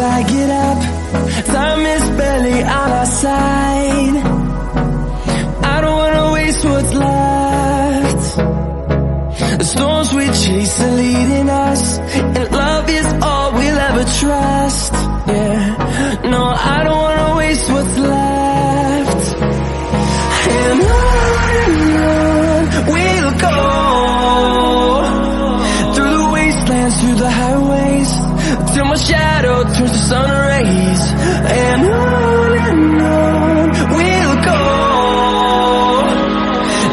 I get up. Time is barely on our side. I don't wanna waste what's left. The storms we chase are leading us, and love is all we'll ever trust. Yeah, no, I don't wanna waste what's left. And on we'll go, through the wastelands, through the highways, till my shadow turns to sun rays. And on we'll go,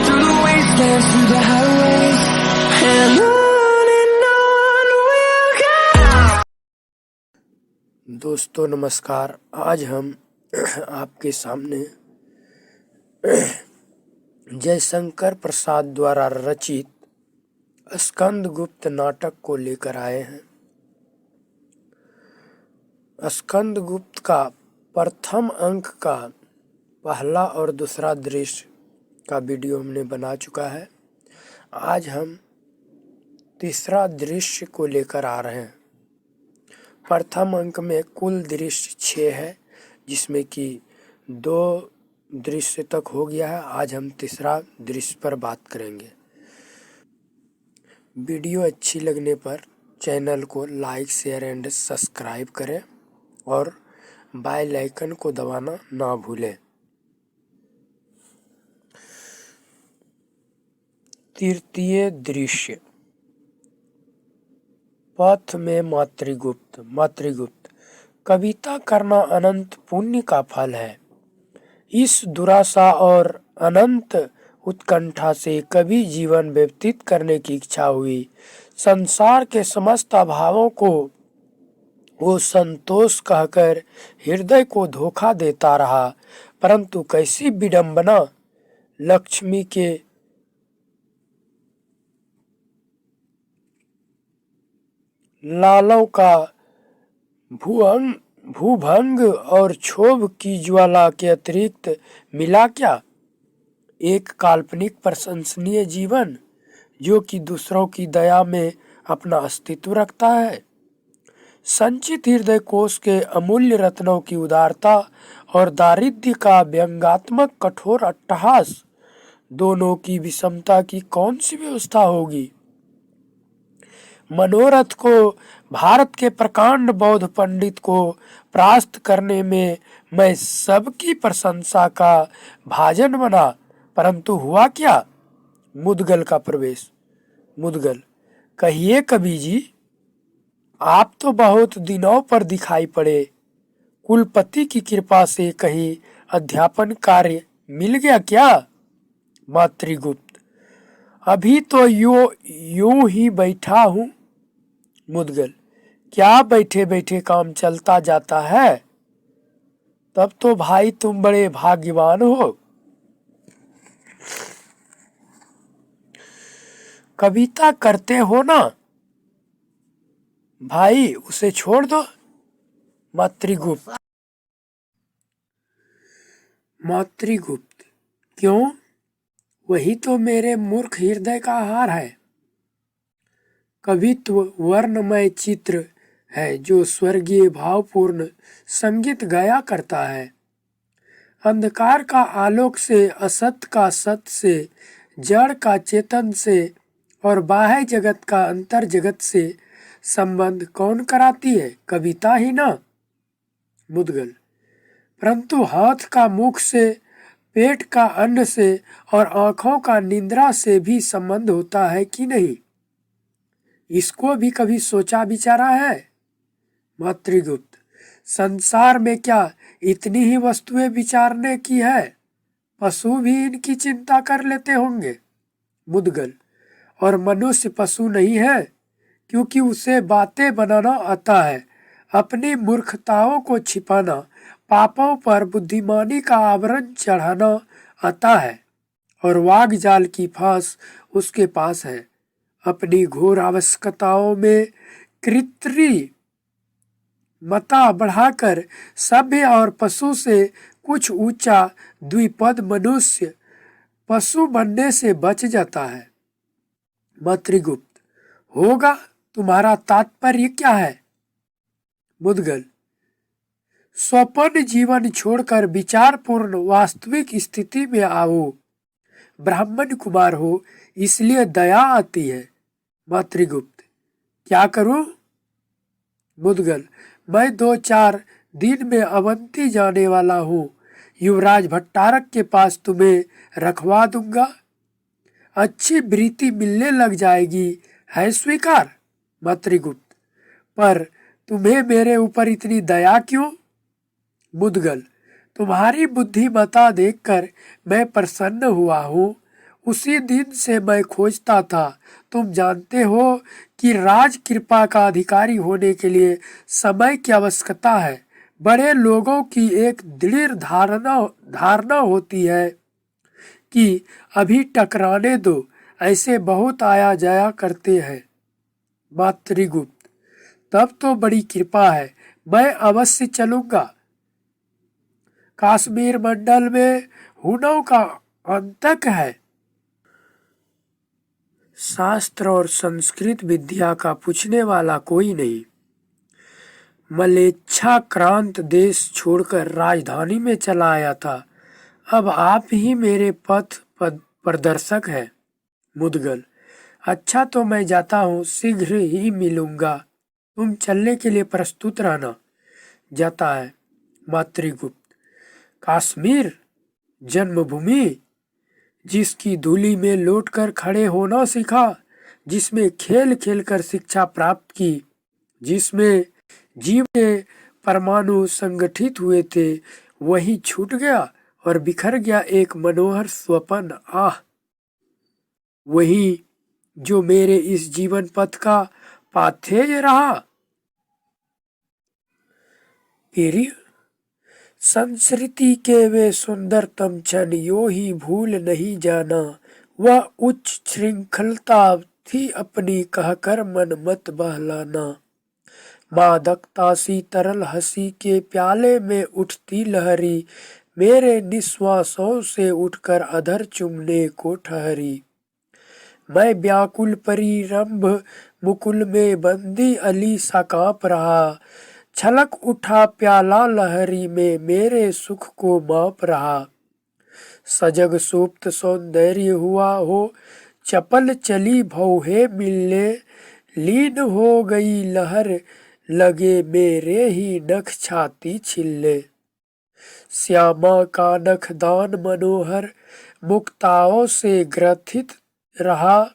through the wastelands, through the highways, and on we'll go. दोस्तों नमस्कार। आज हम आपके सामने जयशंकर प्रसाद द्वारा रचित स्कंदगुप्त नाटक को लेकर आए हैं। स्कंदगुप्त का प्रथम अंक का पहला और दूसरा दृश्य का वीडियो हमने बना चुका है। आज हम तीसरा दृश्य को लेकर आ रहे हैं। प्रथम अंक में कुल दृश्य 6 है, जिसमें कि 2 दृश्य तक हो गया है। आज हम तीसरा दृश्य पर बात करेंगे। वीडियो अच्छी लगने पर चैनल को लाइक, शेयर एंड सब्सक्राइब करें और बेल आइकन को दबाना ना भूलें। तृतीय दृश्य। पथ में मातृगुप्त। कविता करना अनंत पुण्य का फल है। इस दुराशा और अनंत उत्कंठा से कभी जीवन व्यतीत करने की इच्छा हुई। संसार के समस्त अभावों को वो संतोष कहकर हृदय को धोखा देता रहा, परंतु कैसी विडंबना! लक्ष्मी के लालों का भूभंग और क्षोभ की ज्वाला के अतिरिक्त मिला क्या? एक काल्पनिक प्रशंसनीय जीवन जो कि दूसरों की दया में अपना अस्तित्व रखता है। संचित हृदय कोश के अमूल्य रत्नों की उदारता और दारिद्र्य का व्यंग्यात्मक कठोर अट्टहास, दोनों की विषमता की कौन सी व्यवस्था होगी? मनोरथ को भारत के प्रकांड बौद्ध पंडित को परास्त करने में मैं सबकी प्रशंसा का भाजन बना, परंतु हुआ क्या? मुदगल का प्रवेश। मुदगल: कहिए कवि जी, आप तो बहुत दिनों पर दिखाई पड़े। कुलपति की कृपा से कहीं अध्यापन कार्य मिल गया क्या? मातृगुप्त: अभी तो यूं ही बैठा हूँ। मुदगल: क्या बैठे बैठे काम चलता जाता है? तब तो भाई तुम बड़े भाग्यवान हो। कविता करते हो ना भाई, उसे छोड़ दो। मातृगुप्त: क्यों? वही तो मेरे मूर्ख हृदय का आहार है। कवित्व वर्णमय चित्र है जो स्वर्गीय भावपूर्ण संगीत गाया करता है। अंधकार का आलोक से, असत का सत से, जड़ का चेतन से और बाह्य जगत का अंतर जगत से संबंध कौन कराती है? कविता ही ना। मुदगल: परंतु हाथ का मुख से, पेट का अन्न से और आंखों का निद्रा से भी संबंध होता है कि नहीं? इसको भी कभी सोचा विचारा है? मातृगुप्त: संसार में क्या इतनी ही वस्तुएं विचारने की है? पशु भी इनकी चिंता कर लेते होंगे। मुदगल: और मनुष्य पशु नहीं है, क्योंकि उसे बातें बनाना आता है, अपनी मूर्खताओं को छिपाना, पापों पर बुद्धिमानी का आवरण चढ़ाना आता है, और वाग जाल की फांस उसके पास है। अपनी घोर आवश्यकताओं में कृत्रिमता बढ़ाकर सभ्य और पशु से कुछ ऊंचा द्विपद मनुष्य पशु बनने से बच जाता है। मातृगुप्त: होगा, तुम्हारा तात्पर्य क्या है? मुदगल: स्वप्न जीवन छोड़कर विचारपूर्ण वास्तविक स्थिति में आओ। ब्राह्मण कुमार हो इसलिए दया आती है। मातृगुप्त, क्या करूं? मुद्गल, मैं 2-4 दिन में अवंती जाने वाला हूँ। युवराज भट्टारक के पास तुम्हें रखवा दूंगा। अच्छी वृत्ति मिलने लग जाएगी, है स्वीकार? मातृगुप्त, पर तुम्हें मेरे ऊपर इतनी दया क्यों? मुद्गल, तुम्हारी बुद्धिमत्ता देखकर मैं प्रसन्न हुआ हूँ। उसी दिन से मैं खोजता था। तुम जानते हो कि राज कृपा का अधिकारी होने के लिए समय की आवश्यकता है। बड़े लोगों की एक दृढ़ धारणा होती है कि अभी टकराने दो। ऐसे बहुत आया जाया करते हैं। मातृगुप्त, तब तो बड़ी कृपा है, मैं अवश्य चलूंगा। कश्मीर मंडल में हुनों का अंतक है। शास्त्र और संस्कृत विद्या का पूछने वाला कोई नहीं। मलेच्छाक्रांत देश छोड़कर राजधानी में चला आया था। अब आप ही मेरे पथ प्रदर्शक हैं। मुद्गल, अच्छा तो मैं जाता हूँ, शीघ्र ही मिलूंगा। तुम चलने के लिए प्रस्तुत रहना। जाता है। मातृगुप्त, कश्मीर जन्मभूमि, जिसकी धूलि में लौटकर खड़े होना सीखा, जिसमें खेल खेल कर शिक्षा प्राप्त की, जिसमें जीव के परमाणु संगठित हुए थे, वही छूट गया और बिखर गया एक मनोहर स्वप्न। आह, वही जो मेरे इस जीवन पथ का पाथेय रहा। प्रिय, संस्कृति के वे सुंदरतम क्षण यो ही भूल नहीं जाना। वह उच्च श्रृंखलता थी अपनी कहकर मन मत बहलाना। मादकता सी तरल हंसी के प्याले में उठती लहरी, मेरे निश्वासों से उठकर अधर चुमने को ठहरी। मैं व्याकुल परिरंभ मुकुल में बंदी अली सा कांप रहा। छलक उठा प्याला लहरी में मेरे सुख को माप रहा। सजग सुप्त सौंदर्य हुआ हो, चपल चली भौहे मिलने। लीन हो गई लहर, लगे मेरे ही नख छाती छिलने। श्यामा का नखदान मनोहर, मुक्ताओं से ग्रथित रहा।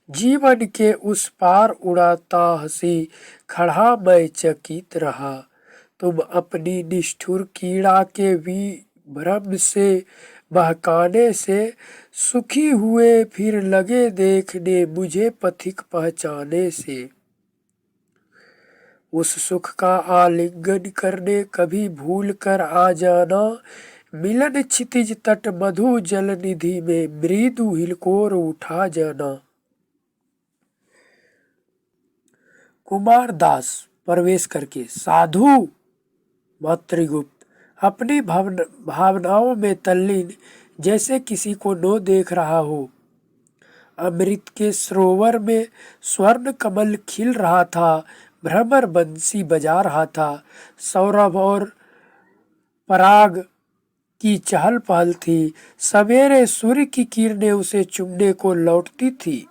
जीवन के उस पार उड़ाता हंसी, खड़ा मैं चकित रहा। तुम अपनी निष्ठुर कीड़ा के विभ्रम से बहकाने से सुखी हुए, फिर लगे देखने मुझे पथिक पहचाने से। उस सुख का आलिंगन करने कभी भूल कर आ जाना। मिलन क्षितिज तट मधु जल निधि में मृदु हिलकोर उठा जाना। कुमार दास प्रवेश करके, साधु। मातृगुप्त, अपनी भावनाओं में तल्लीन, जैसे किसी को नो देख रहा हो। अमृत के सरोवर में स्वर्ण कमल खिल रहा था, भ्रमर बंसी बजा रहा था। सौरभ और पराग की चहल पहल थी। सवेरे सूर्य की किरणें उसे चुमने को लौटती थी।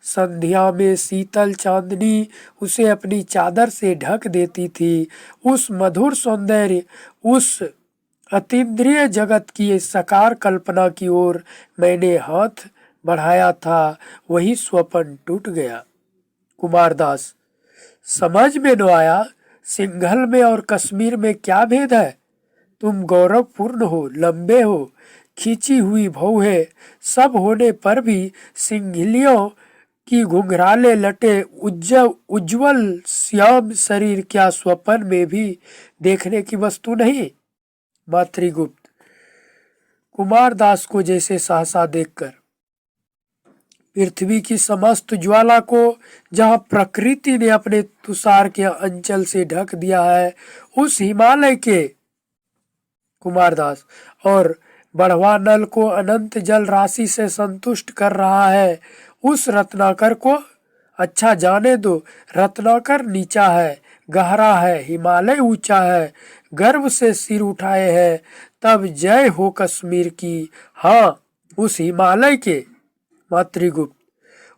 संध्या में शीतल चांदनी उसे अपनी चादर से ढक देती थी। उस मधुर सौंदर्य, उस अतीन्द्रिय जगत की साकार कल्पना की ओर मैंने हाथ बढ़ाया था, वही स्वप्न टूट गया। कुमारदास, समझ में न आया, सिंघल में और कश्मीर में क्या भेद है? तुम गौरवपूर्ण हो, लंबे हो, खींची हुई भौहें सब होने पर भी सिंघलियों की घुंघराले लटे उज्जवल श्याम शरीर क्या स्वप्न में भी देखने की वस्तु नहीं? मातृगुप्त, कुमारदास को जैसे सहसा देखकर पृथ्वी की समस्त ज्वाला को जहाँ प्रकृति ने अपने तुषार के अंचल से ढक दिया है, उस हिमालय के कुमारदास और बढ़वा नल को अनंत जल राशि से संतुष्ट कर रहा है, उस रत्नाकर को अच्छा जाने दो। रत्नाकर नीचा है, गहरा है, हिमालय ऊंचा है, गर्व से सिर उठाए है, तब जय हो कश्मीर की। हाँ, उस हिमालय के। मातृगुप्त,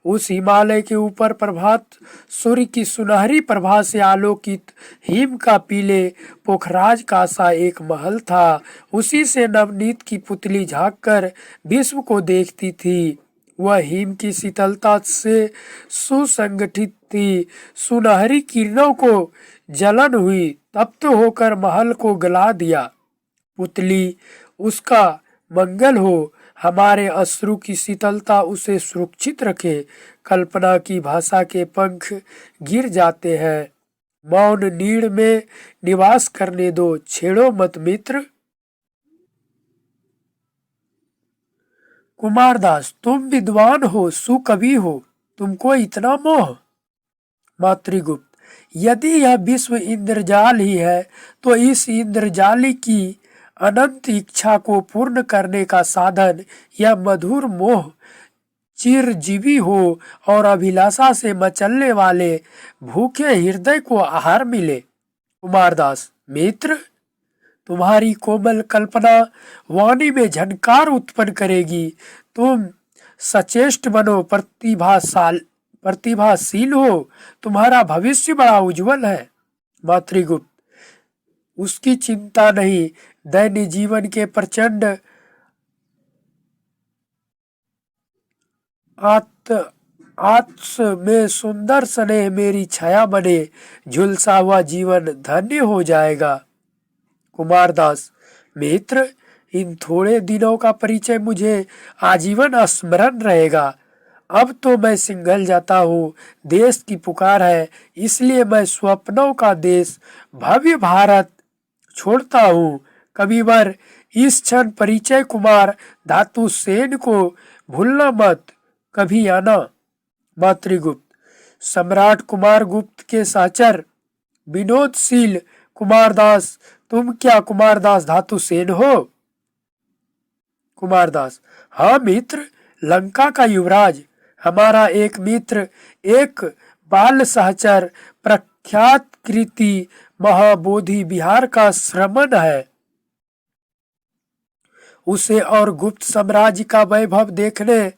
उस हिमालय के ऊपर प्रभात सूर्य की सुनहरी प्रभा से आलोकित हिम का पीले पोखराज का सा एक महल था। उसी से नवनीत की पुतली झांक कर विश्व को देखती थी। वह हिम की शीतलता से सुसंगठित थी। सुनहरी किरणों को जलन हुई, तप्त होकर महल को गला दिया। पुतली, उसका मंगल हो, हमारे अश्रु की शीतलता उसे सुरक्षित रखे। कल्पना की भाषा के पंख गिर जाते हैं। मौन नीड़ में निवास करने दो, छेड़ो मत मित्र। कुमारदास, तुम विद्वान हो, सुकवि हो, तुमको इतना मोह। मातृगुप्त, यदि यह विश्व इंद्रजाल ही है तो इस इंद्रजाली की अनंत इच्छा को पूर्ण करने का साधन यह मधुर मोह चिरजीवी हो और अभिलाषा से मचलने वाले भूखे हृदय को आहार मिले। कुमारदास, मित्र, तुम्हारी कोमल कल्पना वाणी में झनकार उत्पन्न करेगी। तुम सचेष्ट बनो, प्रतिभाशील हो, तुम्हारा भविष्य बड़ा उज्जवल है। मातृगुप्त, उसकी चिंता नहीं, दैनिक जीवन के प्रचंड आत्स में सुंदर स्नेह मेरी छाया बने, झुलसा हुआ जीवन धन्य हो जाएगा। कुमारदास, मित्र, इन थोड़े दिनों का परिचय मुझे आजीवन स्मरण रहेगा। अब तो मैं सिंघल जाता हूँ, देश की पुकार है, इसलिए मैं स्वप्नों का देश भव्य भारत छोड़ता हूँ। कविवर, इस क्षण परिचय कुमार धातु सेन को भूलना मत, कभी आना। मातृगुप्त, सम्राट कुमार गुप्त के सहचर विनोदशील कुमारदास, तुम क्या कुमारदास धातु सेन हो? कुमारदास, हाँ मित्र, लंका का युवराज, हमारा एक मित्र, एक बाल सहचर, प्रख्यात कृति महाबोधि विहार का श्रमण है। उसे और गुप्त साम्राज्य का वैभव देखने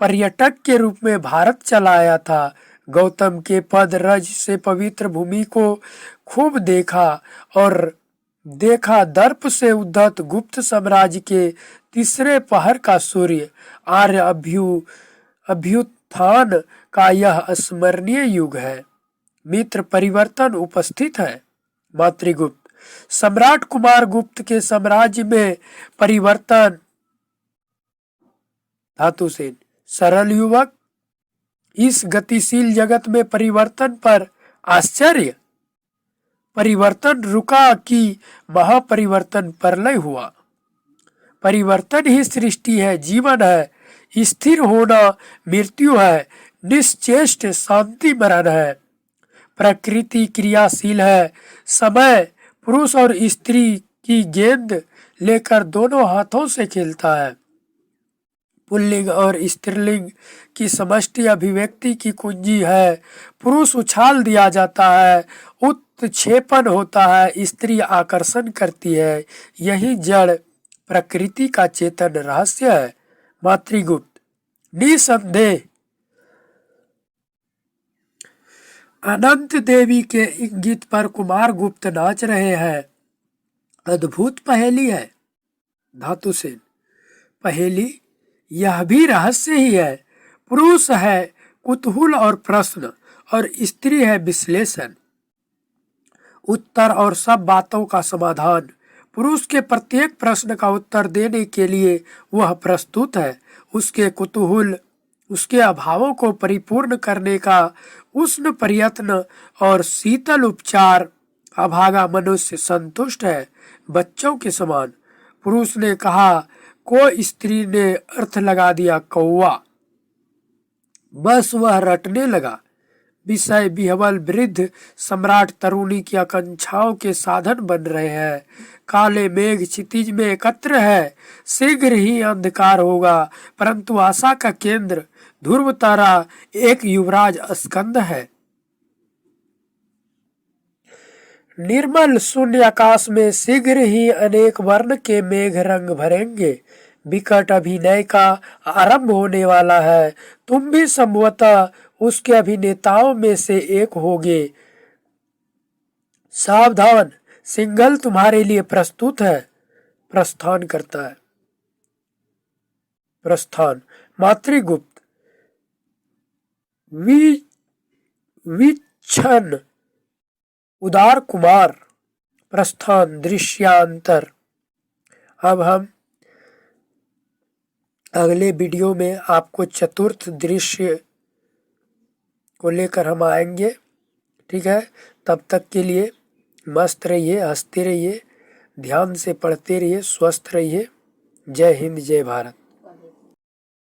पर्यटक के रूप में भारत चला आया था। गौतम के पद रज से पवित्र भूमि को खूब देखा दर्प से उद्धत गुप्त साम्राज्य के तीसरे पहर का सूर्य आर्य अभ्युत्थान का यह स्मरणीय युग है। मित्र, परिवर्तन उपस्थित है। मातृगुप्त, सम्राट कुमार गुप्त के साम्राज्य में परिवर्तन। धातु सेन, सरल युवक, इस गतिशील जगत में परिवर्तन पर आश्चर्य। परिवर्तन रुका कि महापरिवर्तन प्रलय हुआ। परिवर्तन ही सृष्टि है, जीवन है, स्थिर होना मृत्यु है, निश्चेष्ट शांति मरण है। प्रकृति क्रियाशील है, समय पुरुष और स्त्री की गेंद लेकर दोनों हाथों से खेलता है। पुल्लिंग और स्त्रीलिंग की समष्टि अभिव्यक्ति की कुंजी है। पुरुष उछाल दिया जाता है, उत्क्षेपण होता है, स्त्री आकर्षण करती है। यही जड़ प्रकृति का चेतन रहस्य है। मातृगुप्त, निसंदेह अनंत देवी के इंगित पर कुमार गुप्त नाच रहे हैं। अद्भुत पहेली है। धातु सेन, पहेली यह भी रहस्य ही है। पुरुष है कुतूहल और प्रश्न, और स्त्री है विश्लेषण, उत्तर और सब बातों का समाधान। पुरुष के प्रत्येक प्रश्न का उत्तर देने के लिए वह प्रस्तुत है। उसके कुतूहल, उसके अभावों को परिपूर्ण करने का उष्ण प्रयत्न और शीतल उपचार। अभागा मनुष्य संतुष्ट है, बच्चों के समान। पुरुष ने कहा को, स्त्री ने अर्थ लगा दिया कौवा। बस वह रटने लगा। विषय विह्वल वृद्ध सम्राट तरुणी की आकांक्षाओं के साधन बन रहे हैं। काले मेघ क्षितिज में एकत्र है, शीघ्र ही अंधकार होगा, परंतु आशा का केंद्र ध्रुव तारा एक युवराज स्कंद है। निर्मल शून्य आकाश में शीघ्र ही अनेक वर्ण के मेघ रंग भरेंगे। विकट अभिनय का आरंभ होने वाला है। तुम भी संभवतः उसके अभिनेताओं में से एक होगे। सावधान, सिंघल तुम्हारे लिए प्रस्तुत है। प्रस्थान करता है। प्रस्थान मातृगुप्त विच्छन उदार कुमार। प्रस्थान दृश्यांतर। अब हम अगले वीडियो में आपको चतुर्थ दृश्य को लेकर हम आएंगे। ठीक है, तब तक के लिए मस्त रहिए, हंसते रहिए, ध्यान से पढ़ते रहिए, स्वस्थ रहिए। जय हिंद, जय भारत।